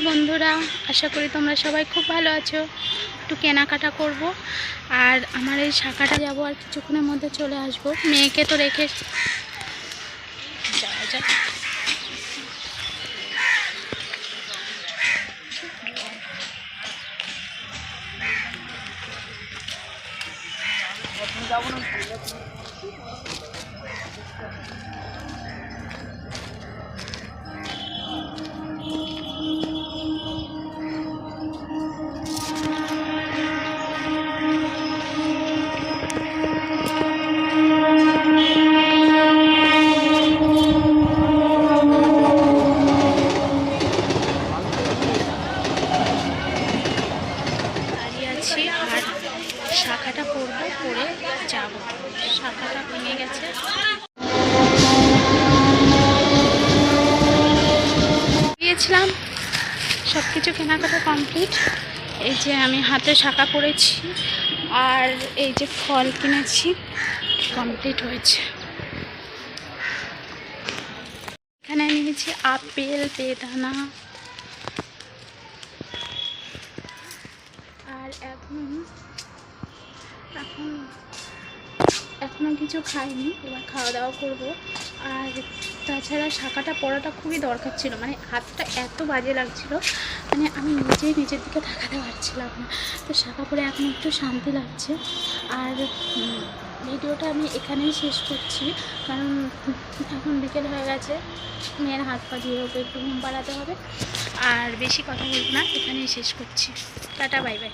বন্ধুরা, আশা করি তোমরা সবাই খুব ভালো আছো। একটু কেনাকাটা করব আর আমার এই শাখাটা যাব আর কিছুক্ষণের মধ্যে চলে আসব। মেয়েকে তো রেখে যাওয়া যাক। আর শাখাটা পরবো, পরে যাব। শাখাটা ভেঙে গেছে। গিয়েছিলাম, সব কিছু কেনাকাটা কমপ্লিট। এই যে আমি হাতে শাখা পরেছি আর এই যে ফল কিনেছি, কমপ্লিট হয়েছে। এখানে নিয়েছি আপেল, বেদানা আর এখনো কিছু খাইনি, এবার খাওয়া দাওয়া করবো। আর তাছাড়া শাখাটা পরাটা খুবই দরকার ছিল, মানে হাতটা এত বাজে লাগছিল, মানে আমি নিজের দিকে তাকাতে পারছিলাম না। তো শাখা পরে এখন একটু শান্তি লাগছে। আর ভিডিওটা আমি এখানেই শেষ করছি, কারণ এখন বিকেল হয়ে গেছে, মেয়ের হাত পা ধুয়ে ওকে একটু ঘুম পাড়াতে হবে। আর বেশি কথা বলবো না, এখানেই শেষ করছি। Tata, bye bye.